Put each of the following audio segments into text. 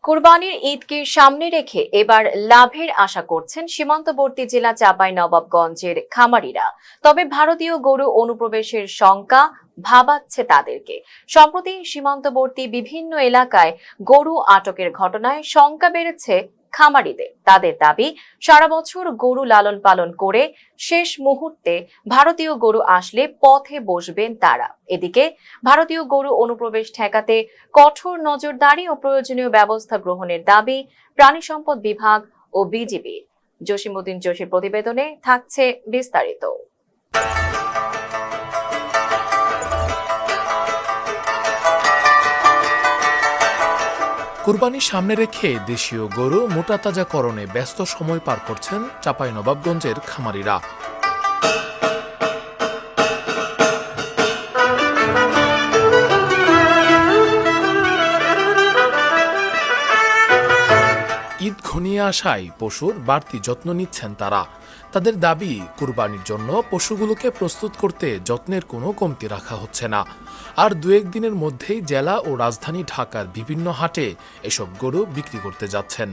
কুরবানির ঈদকে সামনে রেখে এবার লাভের আশা করছেন সীমান্তবর্তী জেলা চাঁপাইনবাবগঞ্জের খামারিরা। তবে ভারতীয় গরু অনুপ্রবেশের শঙ্কা ভাবাচ্ছে তাদেরকে। সম্প্রতি সীমান্তবর্তী বিভিন্ন এলাকায় গরু আটকের ঘটনায় শঙ্কা বেড়েছে খামারিদের। তাদের দাবি, সারা বছর গরু লালন পালন করে শেষ মুহূর্তে ভারতীয় গরু আসলে পথে বসবেন তারা। এদিকে ভারতীয় গরু অনুপ্রবেশ ঠেকাতে কঠোর নজরদারি ও প্রয়োজনীয় ব্যবস্থা গ্রহণের দাবি প্রাণী সম্পদ বিভাগ ও বিজিবির। জসিমউদ্দিন জসির প্রতিবেদনে থাকছে বিস্তারিত। কুরবানি সামনে রেখে দেশীয় গরু মোটাতাজাকরণে ব্যস্ত সময় পার করছেন চাঁপাইনবাবগঞ্জের খামারিরা। ঈদ ঘনিয়ে আসায় পশুর বাড়তি যত্ন নিচ্ছেন তারা। তাদের দাবি, কুরবানির জন্য পশুগুলোকে প্রস্তুত করতে যত্নের কোনো কমতি রাখা হচ্ছে না। আর দু একদিনের মধ্যেই জেলা ও রাজধানী ঢাকার বিভিন্ন হাটে এসব গরু বিক্রি করতে যাচ্ছেন।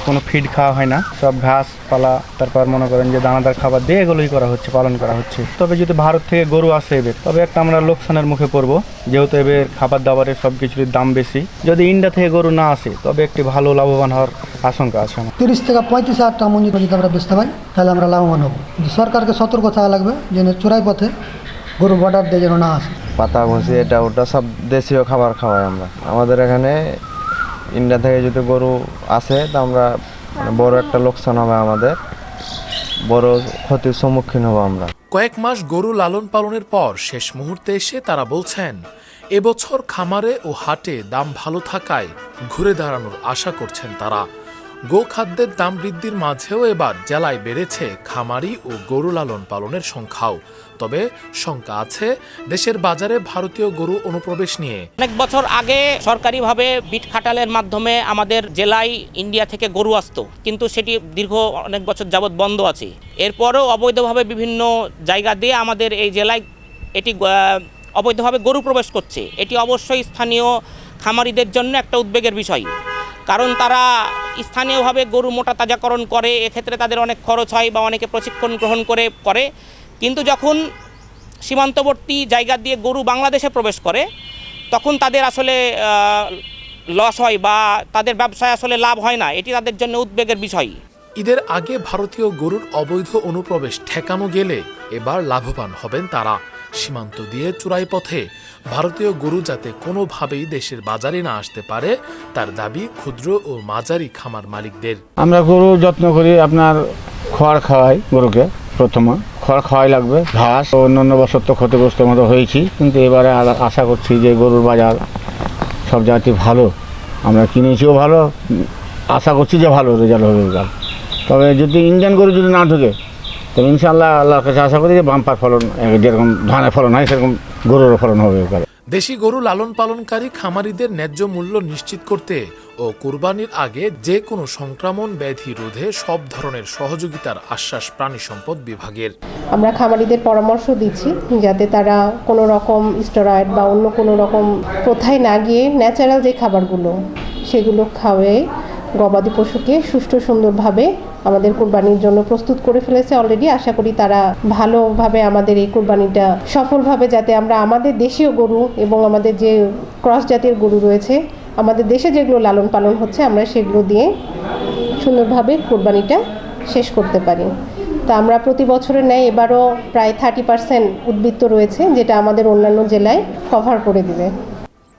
কোনো ফিড খাওয়া হয় না, সব ঘাস পালা, তারপর মনে করেন যে দানাদার খাবার দিয়ে এগুলোই করা হচ্ছে, পালন করা হচ্ছে। তবে যদি ভারত থেকে গরু আসে এবার, তবে একটা আমরা লোকসানের মুখে পড়বো, যেহেতু এবার খাবার দাবারের সব কিছুর দাম বেশি। যদি ইন্ডিয়া থেকে গরু না আসে, তবে একটি ভালো লাভবান হওয়ার আশঙ্কা আছে। 30 থেকে 35 হাজার টাকা মঞ্জুর যদি আমরা বেচতে পারি, তাহলে আমরা লাভবান হব। সরকারকে সতর্ক থাকা লাগবে যেন চোরাই পথে গরু বর্ডার দিয়ে যেন না আসে। পাতা ভুসি এটা ওটা সব দেশীয় খাবার খাওয়াই আমরা। আমাদের এখানে ইন্ডিয়া থেকে যদি গরু আসে, তা আমরা বড় একটা লোকসান হবে, আমাদের বড় ক্ষতির সম্মুখীন হব আমরা। কয়েক মাস গরু লালন পালনের পর শেষ মুহূর্তে এসে তারা বলছেন, এবছর খামারে ও হাটে দাম ভালো থাকায় ঘুরে দাঁড়ানোর আশা করছেন তারা। গোখাদ্যের দাম বৃদ্ধির মাঝেও এবার জেলায় বেড়েছে খামারি ও গরু লালন পালনের সংখ্যাও। তবে শঙ্কা আছে দেশের বাজারে ভারতীয় গরু অনুপ্রবেশ নিয়ে। অনেক বছর আগে সরকারিভাবে বিট খাটালের মাধ্যমে আমাদের জেলায় ইন্ডিয়া থেকে গরু আসতো, কিন্তু সেটি দীর্ঘ অনেক বছর যাবৎ বন্ধ আছে। এরপরেও অবৈধভাবে বিভিন্ন জায়গা দিয়ে আমাদের এই জেলায় এটি অবৈধভাবে গরু প্রবেশ করছে। এটি অবশ্যই স্থানীয় খামারিদের জন্য একটা উদ্বেগের বিষয়, কারণ তারা স্থানীয়ভাবে গরু মোটা তাজাকরণ করে, এক্ষেত্রে তাদের অনেক খরচ হয় বা অনেকে প্রশিক্ষণ গ্রহণ করে। কিন্তু যখন সীমান্তবর্তী জায়গা দিয়ে গরু বাংলাদেশে প্রবেশ করে, তখন তাদের আসলে লস হয় বা তাদের ব্যবসায় আসলে লাভ হয় না। এটি তাদের জন্য উদ্বেগের বিষয়। ঈদের আগে ভারতীয় গরুর অবৈধ অনুপ্রবেশ ঠেকানো গেলে এবার লাভবান হবেন তারা। সীমান্ত দিয়ে চোরাই পথে ভারতীয় গরু যাতে কোনোভাবেই দেশের বাজারে না আসতে পারে, তার দাবি ক্ষুদ্র ও মাঝারি খামার মালিকদের। আমরা গরু যত্ন করি, আপনার খড় খাওয়াই গরুকে। প্রথমে খড় খাওয়াই লাগবে, ঘাস। অন্যান্য বছর তো ক্ষতিগ্রস্ত মতো হয়েছি, কিন্তু এবারে আশা করছি যে গরুর বাজার সব জাতি ভালো, আমরা কিনেছিও ভালো, আশা করছি যে ভালো রেজাল্ট হবে এবার। তবে যদি ইন্ডিয়ান গরু যদি না ঢুকে, তবে ইনশাআল্লাহ আল্লাহর কাছে আশা করি যে বাম্পার ফলন, যেরকম ধানের ফলন হয় সেরকম গরুরও ফলন হবে এবার। দেশি গরু লালন পালনকারী খামারিদের ন্যায্য মূল্য নিশ্চিত করতে ও কুরবানির আগে যে কোনো সংক্রমণ ব্যাধি রোধে সব ধরনের সহযোগিতার আশ্বাস প্রাণী সম্পদ বিভাগের। আমরা খামারিদের পরামর্শ দিচ্ছি যাতে তারা কোনো রকম স্টেরয়েড বা অন্য কোনো রকম প্রথায় না গিয়ে ন্যাচারাল যে খাবারগুলো সেগুলো খাওয়ায় গবাদি পশুকে সুষ্ঠু সুন্দরভাবে আমাদের কুরবানির জন্য প্রস্তুত করে ফেলেছে অলরেডি। আশা করি তারা ভালোভাবে আমাদের এই কুরবানিটা সফলভাবে, যাতে আমরা আমাদের দেশীয় গরু এবং আমাদের যে ক্রস জাতের গরু রয়েছে, আমাদের দেশে যেগুলো লালন পালন হচ্ছে, আমরা সেগুলো দিয়ে সুন্দরভাবে কুরবানিটা শেষ করতে পারি। তা আমরা প্রতি বছরের ন্যায় এবারও প্রায় 30% উদ্বৃত্ত রয়েছে, যেটা আমাদের অন্যান্য জেলায় কভার করে দিবে।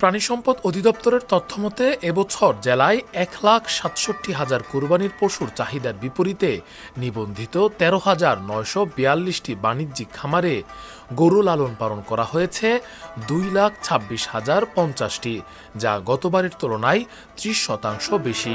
প্রাণী সম্পদ অধিদপ্তরের তথ্যমতে এবছর জেলায় 1,67,000 কুরবানির পশুর চাহিদার বিপরীতে নিবন্ধিত 13,942টি বাণিজ্যিক খামারে গরু লালন পালন করা হয়েছে 2,26,050টি, যা গতবারের তুলনায় 30% বেশি।